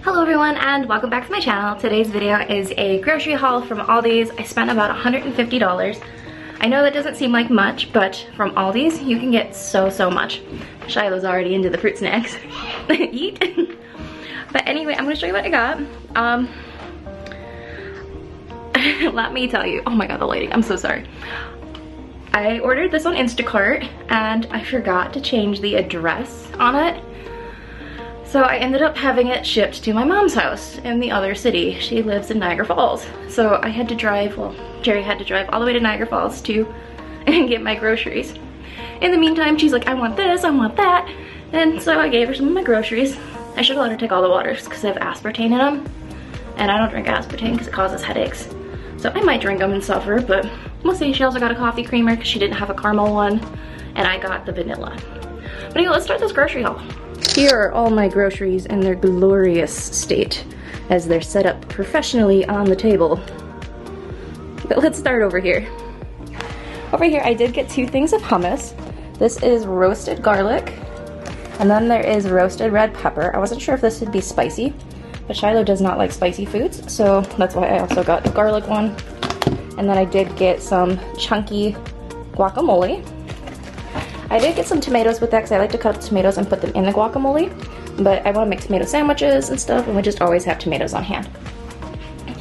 Hello everyone and welcome back to my channel. Today's video is a grocery haul from Aldi's. I spent about $150. I know that doesn't seem like much, but from Aldi's you can get so much. Shiloh's already into the fruit snacks. Eat. But anyway, I'm gonna show you what I got. Let me tell you, oh my god, the lighting, I'm so sorry. I ordered this on Instacart and I forgot to change the address on it. So I ended up having it shipped to my mom's house in the other city. She lives in Niagara Falls. So I had to drive, well, Jerry had to drive all the way to Niagara Falls to get my groceries. In the meantime, she's like, I want this, I want that. And so I gave her some of my groceries. I should have let her take all the waters because they have aspartame in them. And I don't drink aspartame because it causes headaches. So I might drink them and suffer, but we'll see. She also got a coffee creamer because she didn't have a caramel one. And I got the vanilla. But anyway, let's start this grocery haul. Here are all my groceries in their glorious state as they're set up professionally on the table. But let's start over here. Over here I did get two things of hummus. This is roasted garlic and then there is roasted red pepper. I wasn't sure if this would be spicy, but Shiloh does not like spicy foods, so that's why I also got the garlic one. And then I did get some chunky guacamole. I did get some tomatoes with that because I like to cut up tomatoes and put them in the guacamole, but I want to make tomato sandwiches and stuff and we just always have tomatoes on hand.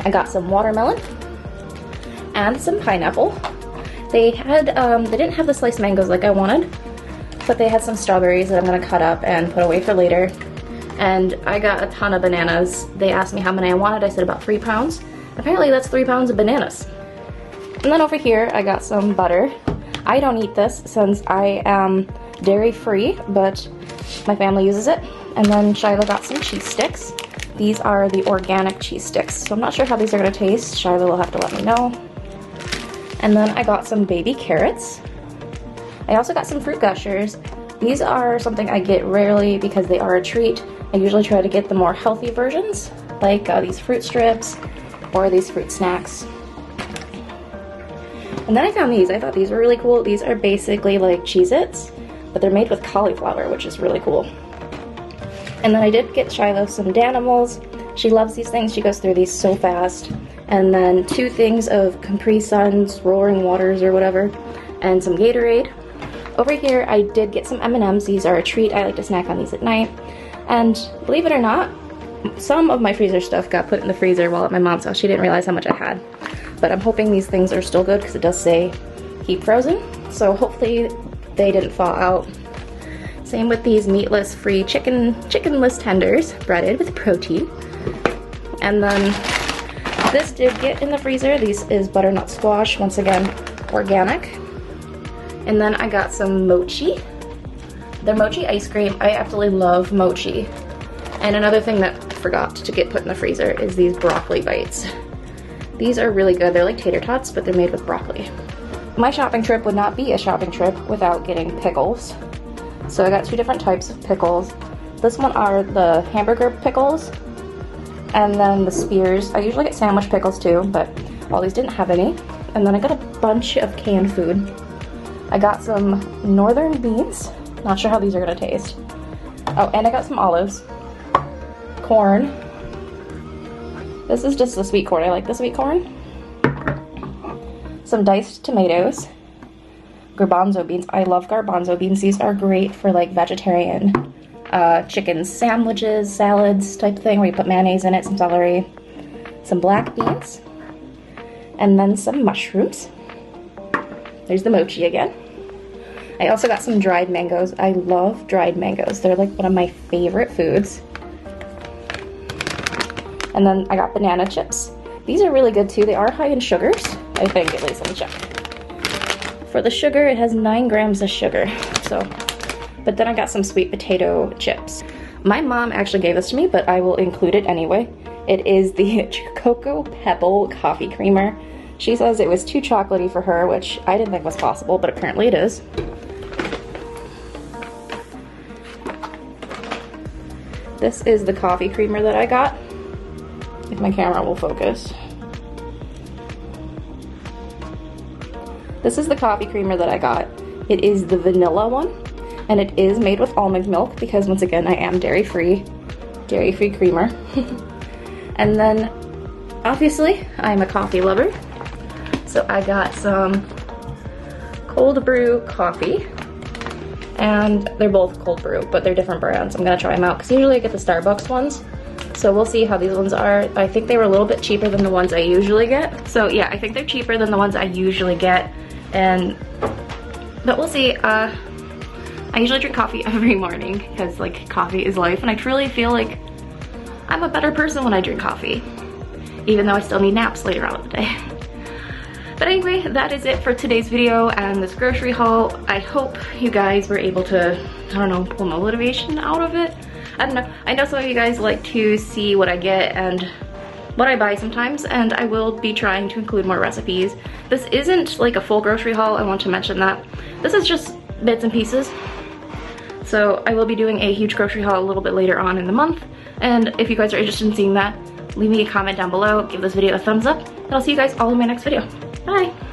I got some watermelon and some pineapple. They had, they didn't have the sliced mangoes like I wanted, but they had some strawberries that I'm going to cut up and put away for later. And I got a ton of bananas. They asked me how many I wanted. I said about 3 pounds. Apparently that's 3 pounds of bananas. And then over here I got some butter. I don't eat this since I am dairy free, but my family uses it. And then Shiloh got some cheese sticks. These are the organic cheese sticks. So I'm not sure how these are gonna taste. Shiloh will have to let me know. And then I got some baby carrots. I also got some fruit gushers. These are something I get rarely because they are a treat. I usually try to get the more healthy versions, like these fruit strips or these fruit snacks. And then I found these. I thought these were really cool. These are basically like Cheez-Its, but they're made with cauliflower, which is really cool. And then I did get Shiloh some Danimals. She loves these things. She goes through these so fast. And then 2 things of Capri Suns, Roaring Waters or whatever, and some Gatorade. Over here I did get some M&Ms. These are a treat. I like to snack on these at night. And believe it or not, some of my freezer stuff got put in the freezer while at my mom's house. She didn't realize how much I had. But I'm hoping these things are still good because it does say keep frozen. So hopefully they didn't fall out. Same with these meatless free chickenless tenders, breaded with protein. And then this did get in the freezer. This is Butternut Squash, once again organic. And then I got some mochi. They're mochi ice cream. I absolutely love mochi. And another thing that I forgot to get put in the freezer is these broccoli bites. These are really good. They're like tater tots, but they're made with broccoli. My shopping trip would not be a shopping trip without getting pickles. So I got 2 different types of pickles. This one are the hamburger pickles, and then the spears. I usually get sandwich pickles too, but all these didn't have any. And then I got a bunch of canned food. I got some northern beans. Not sure how these are gonna taste. Oh, and I got some olives, corn. This is just the sweet corn. I like the sweet corn. Some diced tomatoes. Garbanzo beans. I love garbanzo beans. These are great for like vegetarian chicken sandwiches, salads type thing where you put mayonnaise in it, some celery, some black beans, and then some mushrooms. There's the mochi again. I also got some dried mangoes. I love dried mangoes. They're like one of my favorite foods. And then I got banana chips. These are really good too. They are high in sugars, I think, at least. Let me check. For the sugar, it has 9 grams of sugar. So, but then I got some sweet potato chips. My mom actually gave this to me, but I will include it anyway. It is the Cocoa Pebble coffee creamer. She says it was too chocolatey for her, which I didn't think was possible, but apparently it is. This is the coffee creamer that I got. If my camera will focus. This is the coffee creamer that I got. It is the vanilla one, and it is made with almond milk because once again I am dairy free. dairy-free creamer. And then, obviously, I'm a coffee lover. So I got some cold brew coffee. And they're both cold brew, but they're different brands. I'm gonna try them out, because usually I get the Starbucks ones. So we'll see how these ones are. I think they were a little bit cheaper than the ones I usually get. So yeah, I think they're cheaper than the ones I usually get. But we'll see. I usually drink coffee every morning, because like coffee is life, and I truly feel like I'm a better person when I drink coffee, even though I still need naps later on in the day. But anyway, that is it for today's video and this grocery haul. I hope you guys were able to, I don't know, pull motivation out of it. I don't know. I know some of you guys like to see what I get and what I buy sometimes, and I will be trying to include more recipes. This isn't like a full grocery haul, I want to mention that. This is just bits and pieces. So I will be doing a huge grocery haul a little bit later on in the month. And if you guys are interested in seeing that, leave me a comment down below, give this video a thumbs up, and I'll see you guys all in my next video. Bye!